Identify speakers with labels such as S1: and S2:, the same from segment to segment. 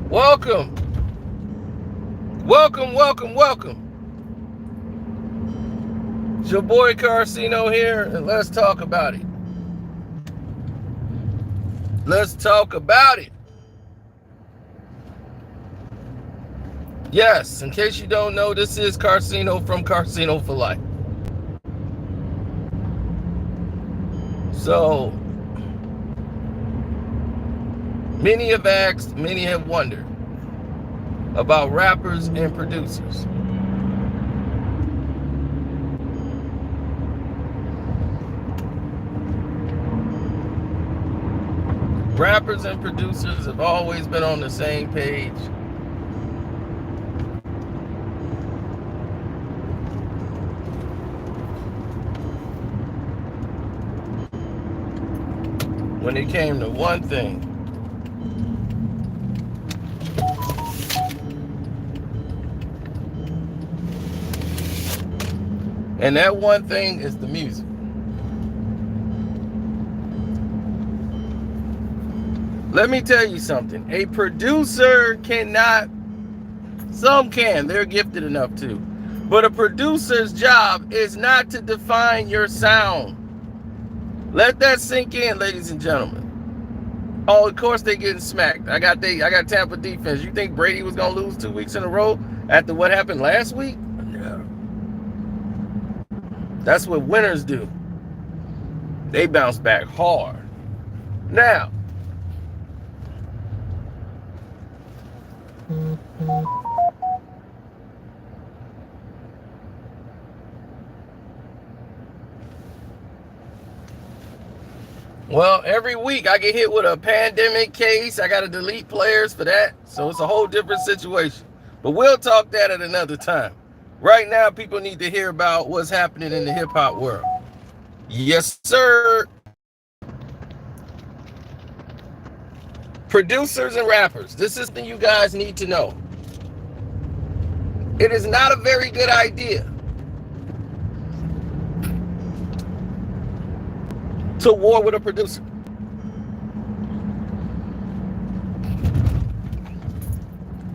S1: Welcome, welcome. It's your boy Carcino here, and let's talk about it. Let's talk about it. Yes, in case you don't know, this is Carcino from Carcino for Life. So, many have asked, many have wondered about rappers and producers. Rappers and producers have always been on the same page. When it came to one thing. And that one thing is the music. Let me tell you something. A producer cannot, some can, they're gifted enough to. But a producer's job is not to define your sound. Let that sink in, ladies and gentlemen. Oh, of course they getting smacked. I got Tampa defense. You think Brady was gonna lose 2 weeks in a row after what happened last week? No. That's what winners do. They bounce back hard. Now, well, every week I get hit with a pandemic case. I got to delete players for that. So it's a whole different situation. But we'll talk that at another time. Right now, people need to hear about what's happening in the hip-hop world. Yes, sir. Producers and rappers. This is something you guys need to know. It is not a very good idea to war with a producer.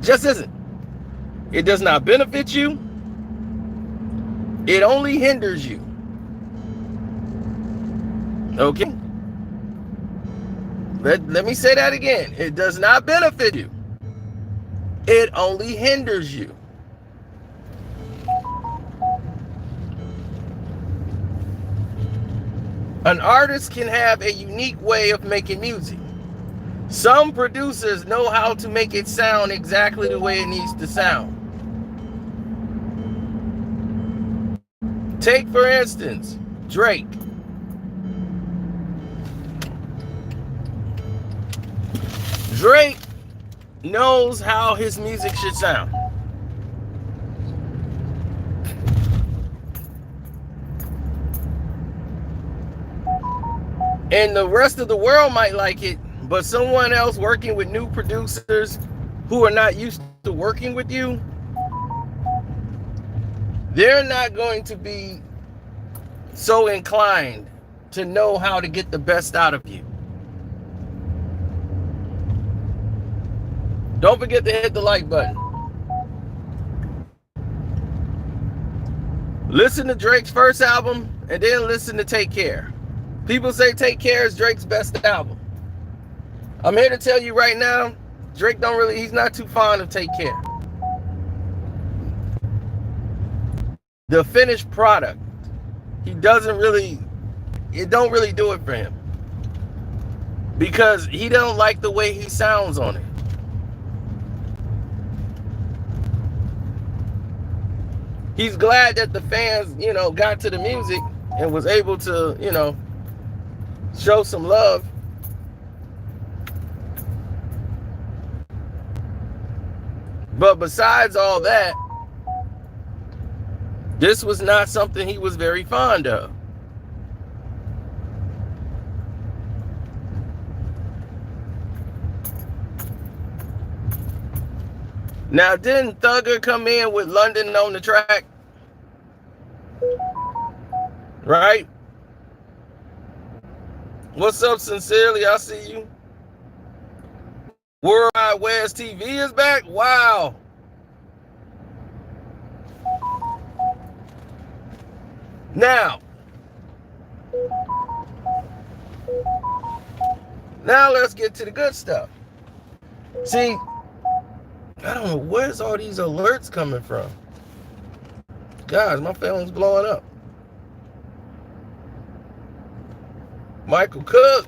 S1: Just isn't. It does not benefit you. It only hinders you. Okay? Let me say that again. It does not benefit you. It only hinders you. An artist can have a unique way of making music. Some producers know how to make it sound exactly the way it needs to sound. Take, for instance, Drake. Drake knows how his music should sound. And the rest of the world might like it, but someone else working with new producers who are not used to working with you, they're not going to be so inclined to know how to get the best out of you. Don't forget to hit the like button. Listen to Drake's first album and then listen to Take Care. People say Take Care is Drake's best album. I'm here to tell you right now, Drake he's not too fond of Take Care. The finished product, it don't really do it for him. Because he don't like the way he sounds on it. He's glad that the fans, got to the music and was able to, show some love. But besides all that, this was not something he was very fond of. Now, didn't Thugger come in with London on the track? Right? What's up, Sincerely? I see you. World God, Wes TV is back? Wow. Now let's get to the good stuff. See, I don't know where's all these alerts coming from. Guys, my phone's blowing up. Michael Cook.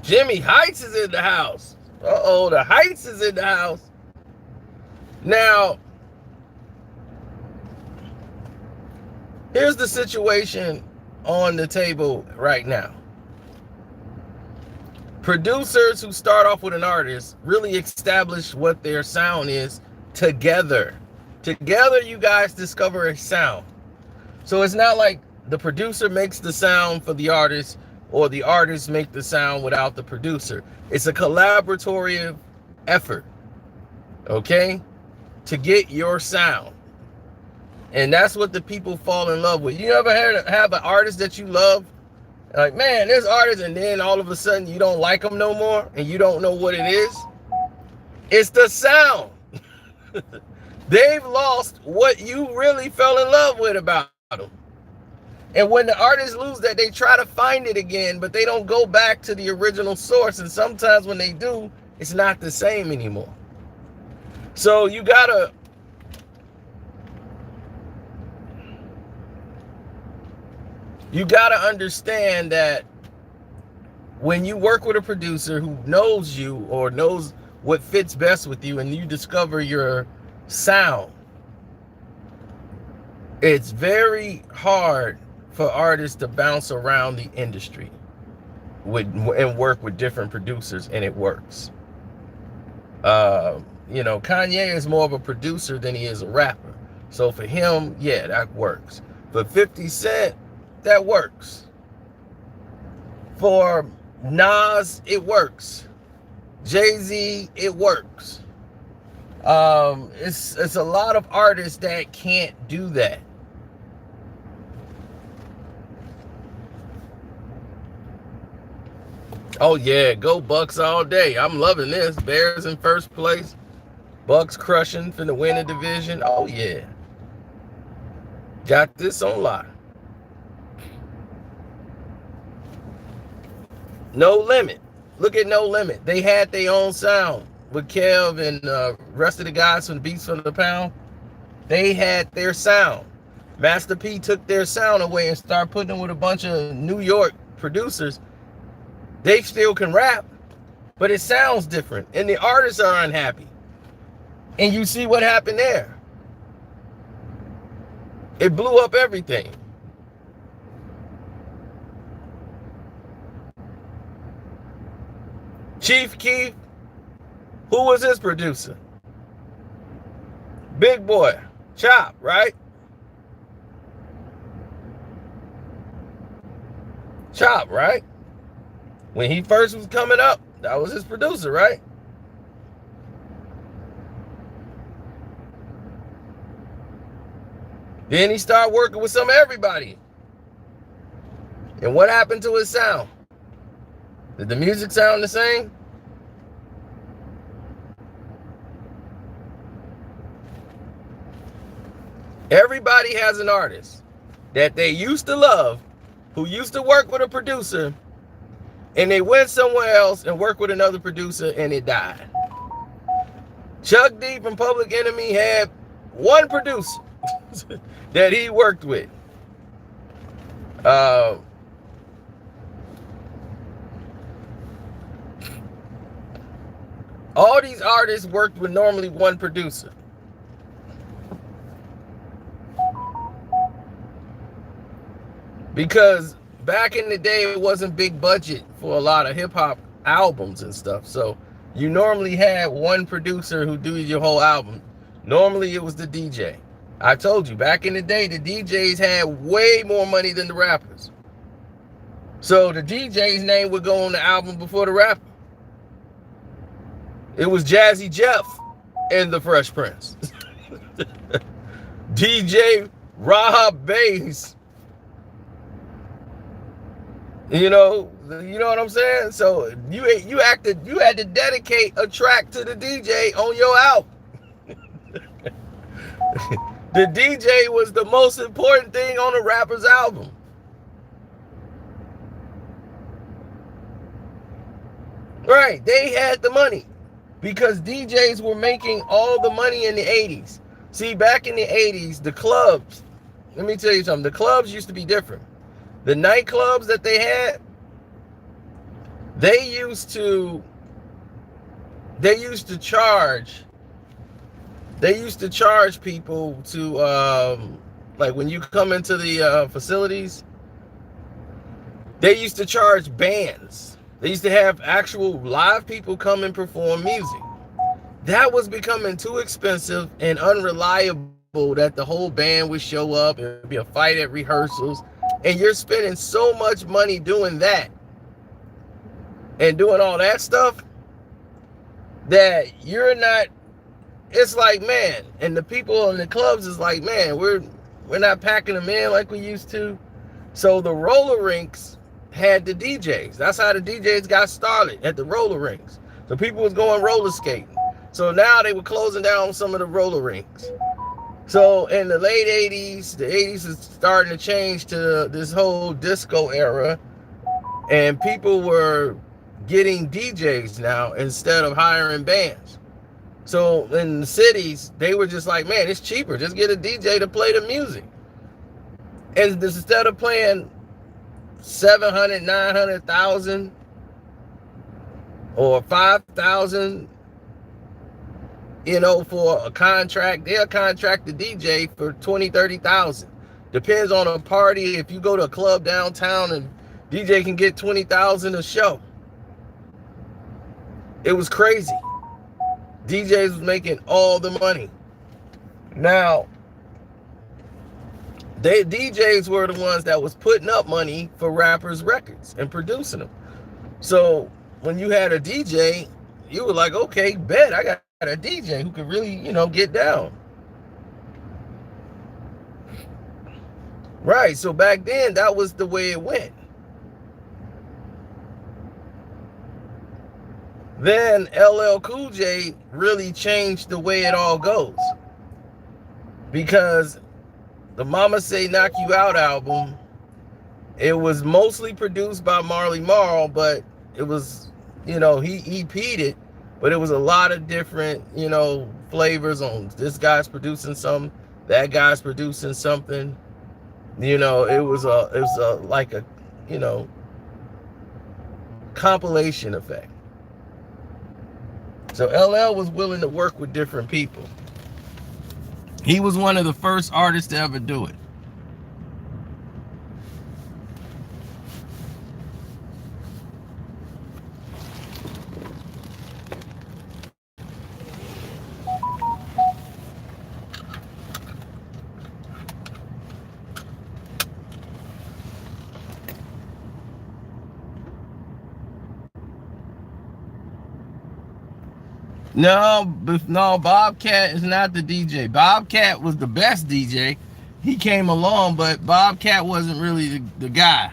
S1: Jimmy Heights is in the house. Uh-oh, the Heights is in the house. Now, here's the situation on the table right now. Producers who start off with an artist really establish what their sound is together. Together, you guys discover a sound. So it's not like the producer makes the sound for the artist or the artist make the sound without the producer. It's a collaborative effort, okay, to get your sound. And that's what the people fall in love with. You ever have an artist that you love? Like, man, this artist, and then all of a sudden you don't like them no more and you don't know what it is? It's the sound. They've lost what you really fell in love with about them. And when the artists lose that, they try to find it again, but they don't go back to the original source. And sometimes when they do, it's not the same anymore. So you gotta understand that when you work with a producer who knows you or knows what fits best with you and you discover your sound, it's very hard for artists to bounce around the industry and work with different producers, and it works. Kanye is more of a producer than he is a rapper. So for him, yeah, that works. For 50 Cent, that works. For Nas, it works. Jay-Z, it works. It's a lot of artists that can't do that. Oh yeah, go Bucks all day. I'm loving this. Bears in first place. Bucks crushing for the winning division. Oh yeah. Got this on lock. No Limit. Look at No Limit. They had their own sound with Kev and rest of the guys from the Beats from the Pound. They had their sound. Master P took their sound away and started putting them with a bunch of New York producers. They still can rap, but it sounds different, and the artists are unhappy. And you see what happened there. It blew up everything. Chief Keef, who was his producer? Big Boy, Chop, right? Chop, right? When he first was coming up, that was his producer, right? Then he started working with some everybody. And what happened to his sound? Did the music sound the same? Everybody has an artist that they used to love, who used to work with a producer, and they went somewhere else and worked with another producer and it died. Chuck D from Public Enemy had one producer that he worked with. All these artists worked with normally one producer. Because back in the day, it wasn't big budget for a lot of hip hop albums and stuff. So you normally had one producer who do your whole album. Normally it was the DJ. I told you, back in the day, the DJs had way more money than the rappers. So the DJ's name would go on the album before the rapper. It was Jazzy Jeff and the Fresh Prince. DJ Rob Bass You know what I'm saying? So you had to dedicate a track to the DJ on your album. The DJ was the most important thing on a rapper's album. Right, they had the money because DJs were making all the money in the 80s. See, back in the 80s, the clubs, let me tell you something, the clubs used to be different. The nightclubs that they had, they used to charge people to like when you come into the facilities, they used to charge bands. They used to have actual live people come and perform music. That was becoming too expensive and unreliable that the whole band would show up. It would be a fight at rehearsals. And you're spending so much money doing that and doing all that stuff that you're not, it's like, man, and the people in the clubs is like, man, we're not packing them in like we used to. So the roller rinks had the DJs. That's how the DJs got started, at the roller rinks. So people was going roller skating. So now they were closing down some of the roller rinks. So in the late 80s, the 80s is starting to change to this whole disco era. And people were getting DJs now instead of hiring bands. So in the cities, they were just like, man, it's cheaper. Just get a DJ to play the music. And instead of playing 700, 900,000 or 5,000, for a contract, they'll contract the DJ for 20, 30,000. Depends on a party. If you go to a club downtown and DJ can get 20,000 a show. It was crazy. DJs was making all the money. Now, DJs were the ones that was putting up money for rappers' records and producing them. So when you had a DJ, you were like, okay, bet I got a DJ who could really, get down. Right, so back then, that was the way it went. Then LL Cool J really changed the way it all goes. Because the Mama Say Knock You Out album, it was mostly produced by Marley Marl, but it was, he EP'd it, but it was a lot of different, flavors on this guy's producing something, that guy's producing something. It was like a compilation effect. So LL was willing to work with different people. He was one of the first artists to ever do it. No, Bobcat is not the DJ. Bobcat was the best DJ. He came along, but Bobcat wasn't really the guy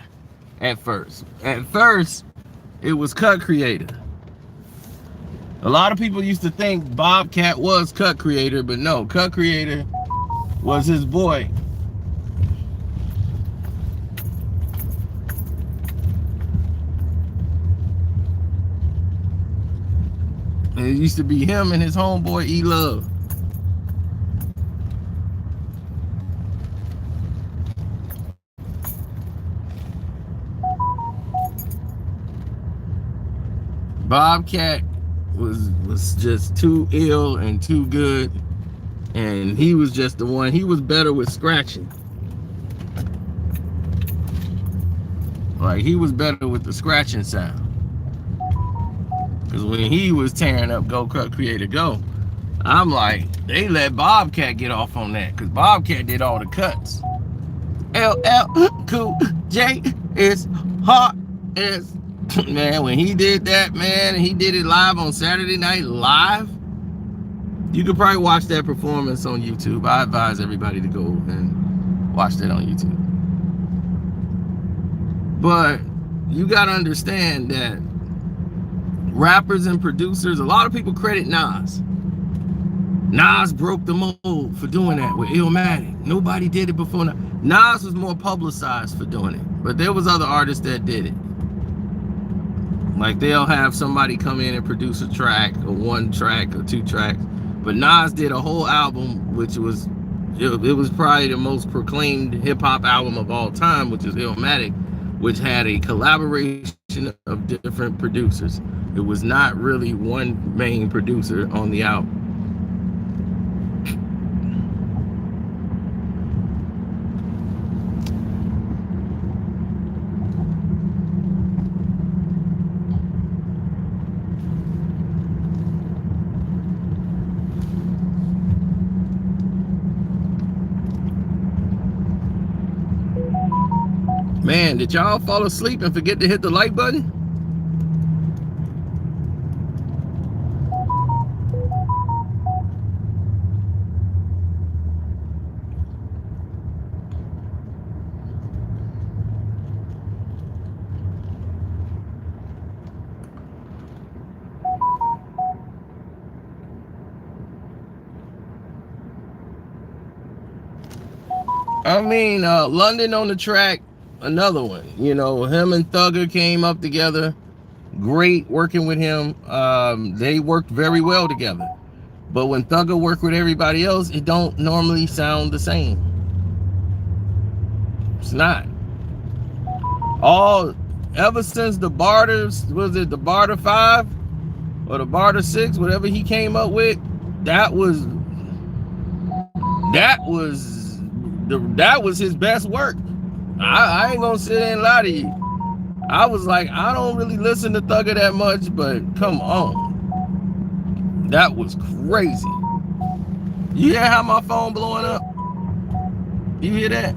S1: at first. At first, it was Cut Creator. A lot of people used to think Bobcat was Cut Creator, but no, Cut Creator was his boy. And it used to be him and his homeboy E-Love. Bobcat was just too ill and too good, and he was just the one. He was better with scratching. Like, he was better with the scratching sound. Because when he was tearing up Go Cut Creator Go, I'm like, they let Bobcat get off on that, because Bobcat did all the cuts. LL Cool J is hot as, man, when he did that, man, and he did it live on Saturday Night Live, you could probably watch that performance on YouTube. I advise everybody to go and watch that on YouTube. But you got to understand that rappers and producers, a lot of people credit Nas. Nas broke the mold for doing that with Illmatic. Nobody did it before. Nas was more publicized for doing it, but there was other artists that did it. Like they'll have somebody come in and produce a track or one track or two tracks, but Nas did a whole album, which was it was probably the most proclaimed hip-hop album of all time, which is Illmatic, which had a collaboration of different producers. It was not really one main producer on the album. Man, did y'all fall asleep and forget to hit the like button? I mean, London on the Track, another one. You know, him and Thugger came up together. Great working with him. They worked very well together. But when Thugger worked with everybody else, it don't normally sound the same. It's not. Ever since the Barters, was it the Barter 5 or the Barter 6, whatever he came up with, that was his best work. I ain't gonna sit there and lie to you. I was like, I don't really listen to Thugger that much, but come on. That was crazy. You hear how my phone blowing up? You hear that?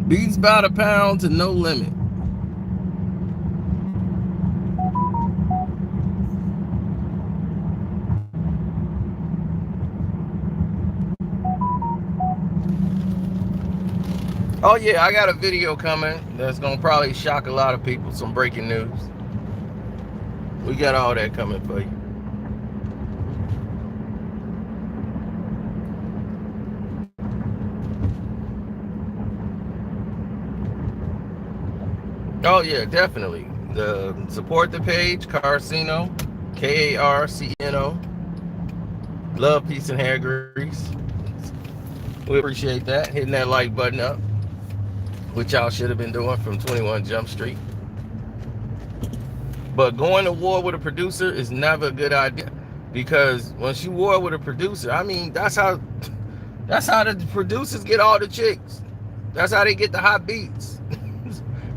S1: Beats by the pound to No Limit. Oh yeah, I got a video coming that's gonna probably shock a lot of people. Some breaking news. We got all that coming for you. Oh yeah, definitely. Support the page, Carcino, Karcno. Love, peace, and hair grease. We appreciate that. Hitting that like button up, which y'all should have been doing from 21 Jump Street. But going to war with a producer is never a good idea, because once you war with a producer, I mean, that's how the producers get all the chicks. That's how they get the hot beats.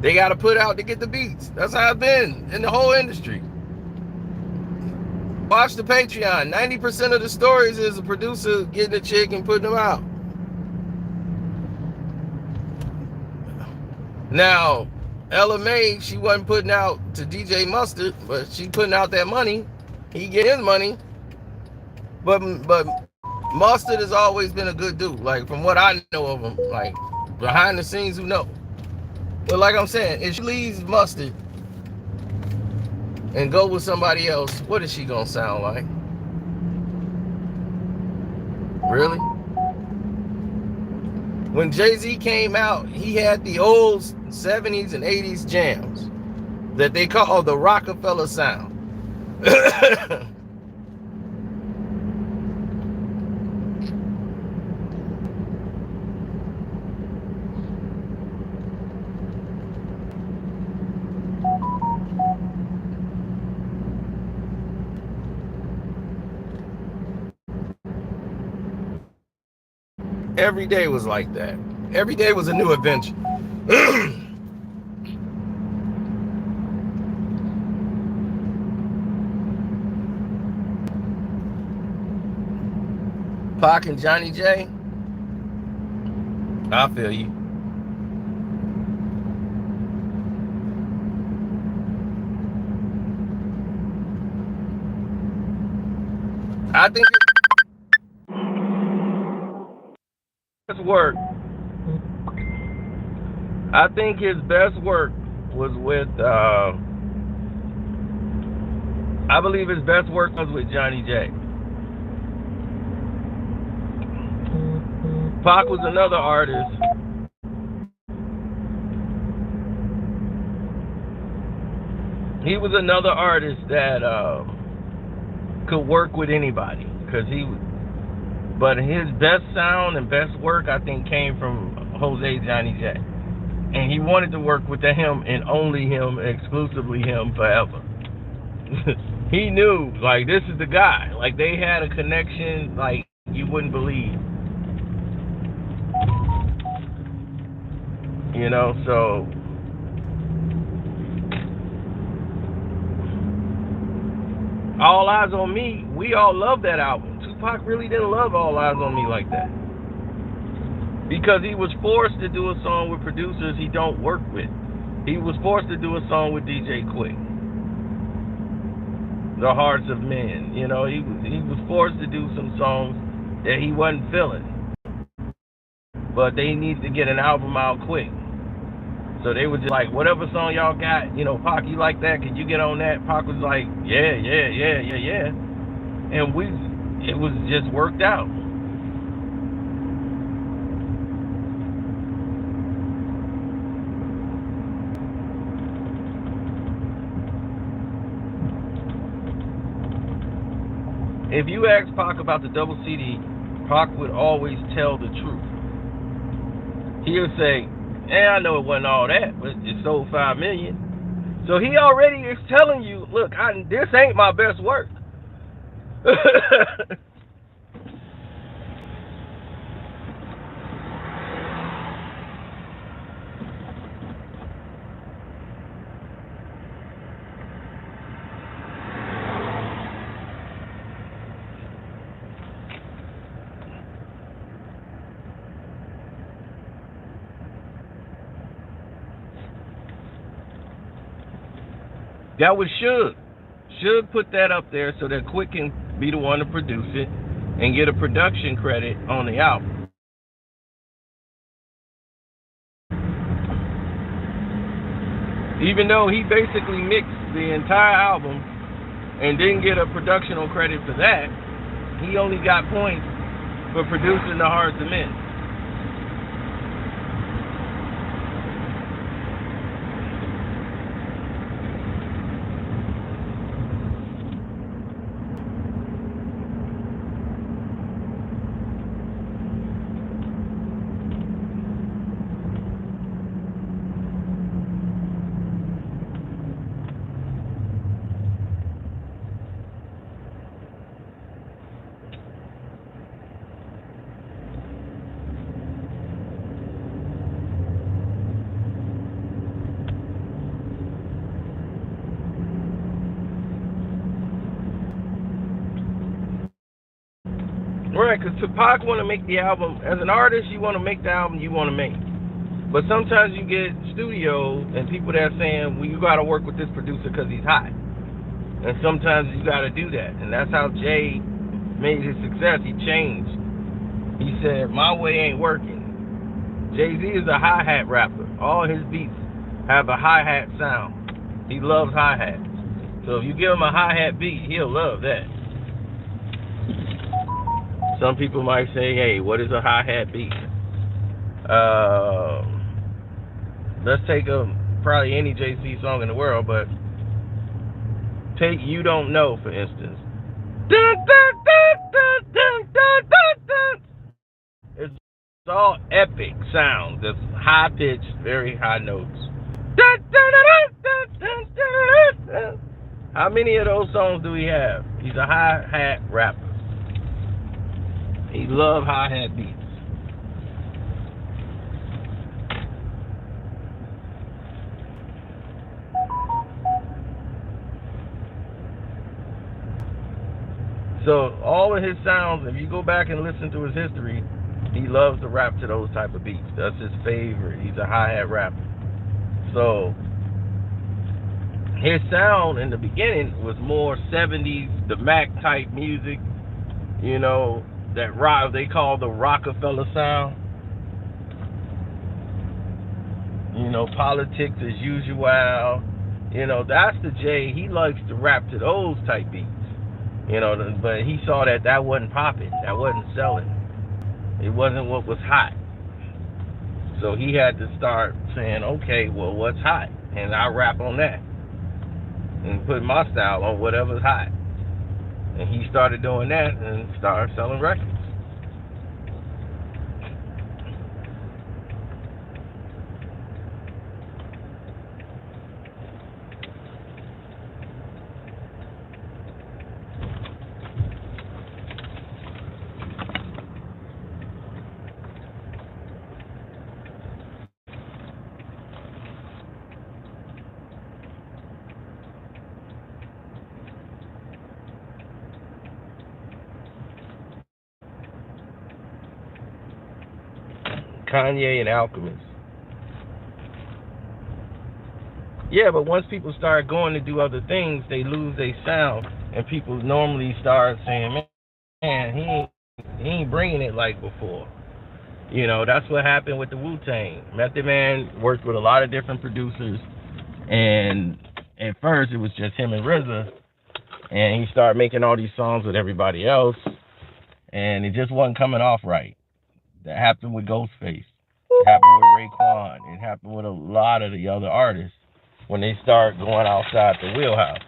S1: They got to put out to get the beats. That's how it's been in the whole industry. Watch the Patreon. 90% of the stories is a producer getting a chick and putting them out. Now, Ella May, she wasn't putting out to DJ Mustard, but she putting out that money. He get his money. But Mustard has always been a good dude. Like, from what I know of him, like, behind the scenes, who know? But like I'm saying, if she leaves Mustard and go with somebody else, what is she gonna sound like? Really? When Jay-Z came out, he had the old 70s and 80s jams that they call the Rockefeller sound. Every day was like that. Every day was a new adventure. Pac and Johnny J. I feel you. I think his work. I think his best work was with. I believe his best work was with Johnny J. Pac was another artist. He was another artist that could work with anybody, but his best sound and best work, I think, came from Jose Johnny J. And he wanted to work with him and only him, exclusively him, forever. He knew, like, this is the guy. Like, they had a connection like you wouldn't believe. You know, so All Eyes on Me, we all love that album. Tupac really didn't love All Eyes on Me like that, because he was forced to do a song with producers he don't work with. He was forced to do a song with DJ Quick, The Hearts of Men. You know, he was forced to do some songs that he wasn't feeling, but they needed to get an album out quick. So they were just like, whatever song y'all got, you know, Pac, you like that? Can you get on that? Pac was like, yeah. And it was just worked out. If you ask Pac about the double CD, Pac would always tell the truth. He would say, I know it wasn't all that, but it sold 5 million. So he already is telling you, look, this ain't my best work. That was Suge. Suge put that up there so that Quick can be the one to produce it and get a production credit on the album. Even though he basically mixed the entire album and didn't get a production credit for that, he only got points for producing The Hearts of Men. Right, because Tupac want to make the album. As an artist, you want to make the album you want to make. But sometimes you get studios and people that are saying, well, you got to work with this producer because he's hot. And sometimes you got to do that. And that's how Jay made his success. He changed. He said, my way ain't working. Jay-Z is a hi-hat rapper. All his beats have a hi-hat sound. He loves hi-hats. So if you give him a hi-hat beat, he'll love that. Some people might say, hey, what is a hi-hat beat? Let's take probably any Jay-Z song in the world, but take You Don't Know, for instance. It's all epic sounds. It's high-pitched, very high notes. How many of those songs do we have? He's a hi-hat rapper. He loves hi-hat beats. So all of his sounds, if you go back and listen to his history, he loves to rap to those type of beats. That's his favorite. He's a hi-hat rapper. So his sound in the beginning was more 70s, the Mac type music, you know, that rock they call the Rockefeller sound. You know, politics as usual. You know, that's the J. He likes to rap to those type beats. You know, but he saw that wasn't popping. That wasn't selling. It wasn't what was hot. So he had to start saying, okay, well, what's hot? And I rap on that. And put my style on whatever's hot. And he started doing that and started selling records. Kanye and Alchemist. Yeah, but once people start going to do other things, they lose their sound, and people normally start saying, "Man, he ain't bringing it like before." You know, that's what happened with the Wu-Tang. Method Man worked with a lot of different producers, and at first it was just him and RZA, and he started making all these songs with everybody else, and it just wasn't coming off right. That happened with Ghostface. It happened with Raekwon. It happened with a lot of the other artists when they start going outside the wheelhouse.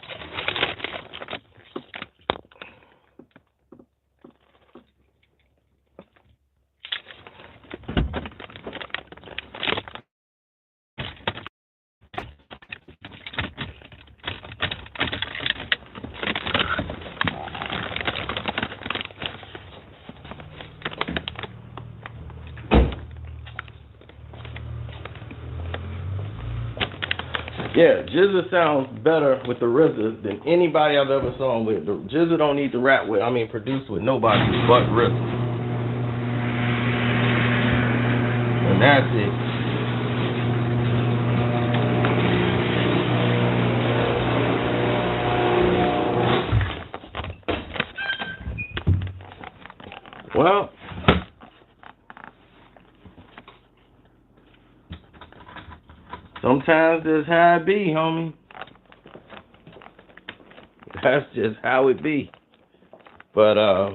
S1: Yeah, Jizza sounds better with the RZA than anybody I've ever sung with. The Jizza don't need to rap with, produce with nobody but RZA. And that's it. Well, sometimes that's how it be, homie. That's just how it be. But I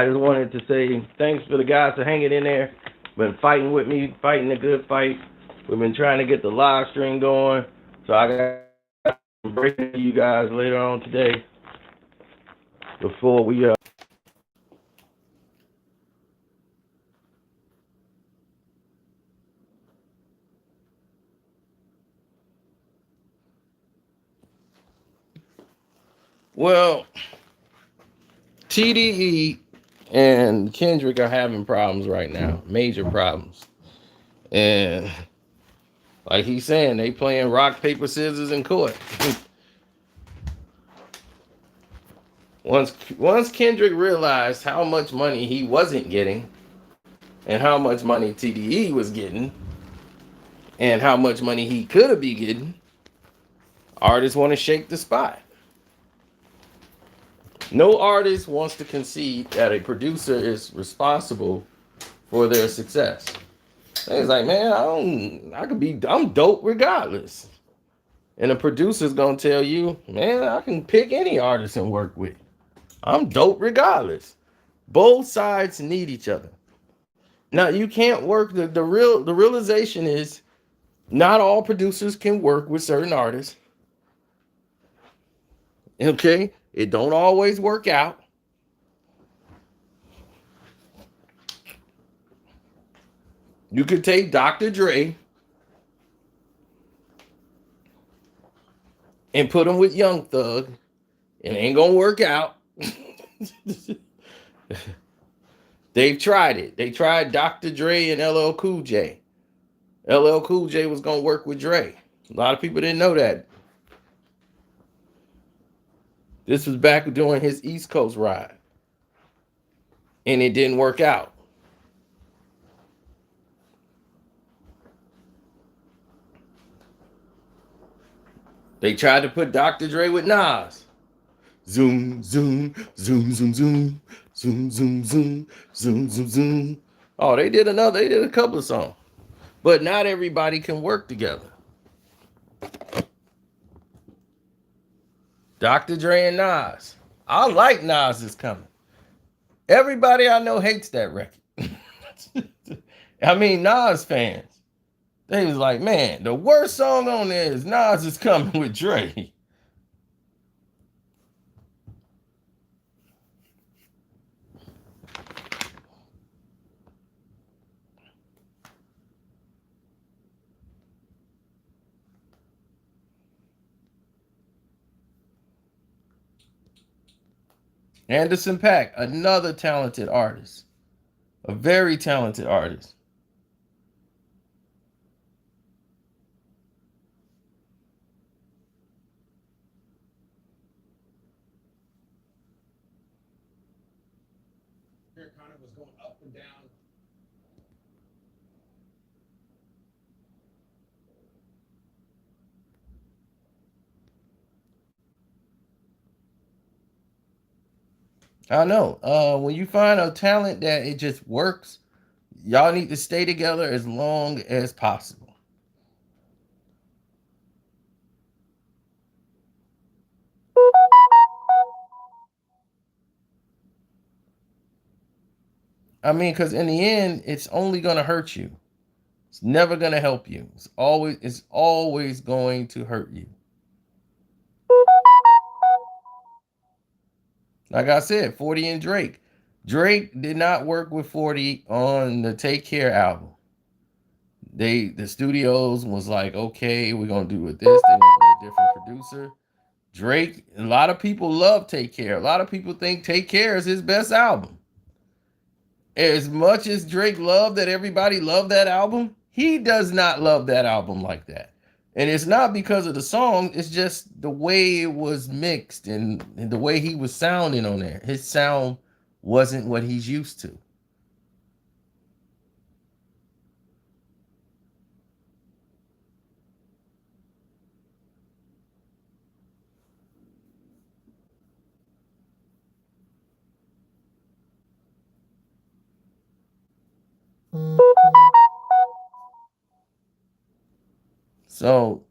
S1: just wanted to say thanks for the guys for hanging in there. Been fighting with me, fighting a good fight. We've been trying to get the live stream going. So I got to break to you guys later on today before we well, TDE and Kendrick are having problems right now, major problems. And like he's saying, they playing rock, paper, scissors in court. Once Kendrick realized how much money he wasn't getting and how much money TDE was getting and how much money he could have been getting, artists want to shake the spot. No artist wants to concede that a producer is responsible for their success. It's like, man, I'm dope regardless. And a producer's gonna tell you, man, I can pick any artist and work with. I'm dope regardless. Both sides need each other. Now you can't work the realization is not all producers can work with certain artists. Okay? It don't always work out. You could take Dr. Dre and put him with Young Thug. It ain't gonna work out. They've tried it. They tried Dr. Dre and LL Cool J. LL Cool J was gonna work with Dre. A lot of people didn't know that. This was back during his East Coast ride, and it didn't work out. They tried to put Dr. Dre with Nas. Zoom, zoom, zoom, zoom, zoom, zoom, zoom, zoom, zoom, zoom, zoom. Oh, they did a couple of songs. But not everybody can work together. Dr. Dre and Nas. I like Nas is coming. Everybody I know hates that record. I mean, Nas fans. They was like, man, the worst song on there is Nas is coming with Dre. Anderson .Paak, another talented artist. A very talented artist. Here kind of was going up and down. I know. When you find a talent that it just works, y'all need to stay together as long as possible. I mean, because in the end, it's only gonna hurt you. It's never gonna help you. It's always going to hurt you. Like I said, 40 and Drake. Drake did not work with 40 on the Take Care album. The studios was like, okay, we're gonna do it this. They went with a different producer. Drake, a lot of people love Take Care. A lot of people think Take Care is his best album. As much as Drake loved that everybody loved that album, he does not love that album like that. And it's not because of the song, it's just the way it was mixed and the way he was sounding on there. His sound wasn't what he's used to. So,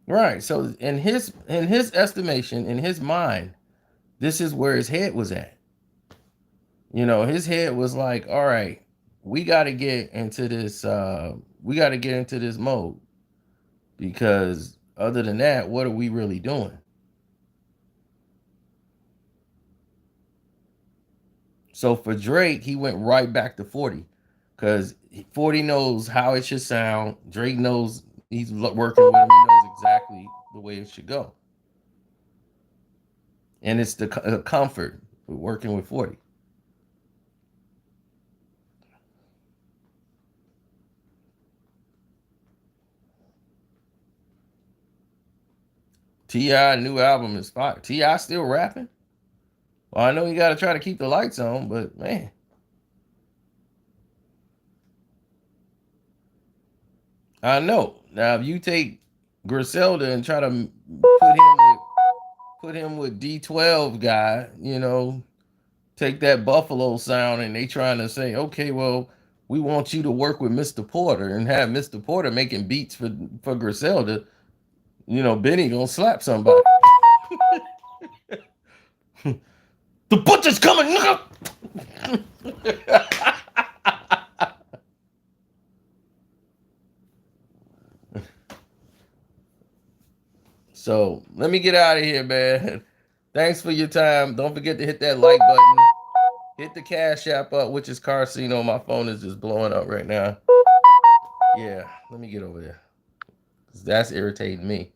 S1: right. So in his estimation, in his mind, this is where his head was at. His head was like, all right, we got to get into this mode, because other than that, what are we really doing? So for Drake, he went right back to 40, because 40 knows how it should sound. Drake knows, he's working with him. He knows exactly the way it should go. And it's the comfort with working with 40. T.I. new album is fire. T.I. still rapping? Well, I know you got to try to keep the lights on, but man. I know. Now, if you take Griselda and try to put him with D12 guy, take that Buffalo sound, and they trying to say, okay, well, we want you to work with Mr. Porter and have Mr. Porter making beats for Griselda. Benny gonna slap somebody. The butcher's coming, nigga. So let me get out of here, man. Thanks for your time. Don't forget to hit that like button. Hit the Cash App up, which is Carcino. My phone is just blowing up right now. Yeah, let me get over there. That's irritating me.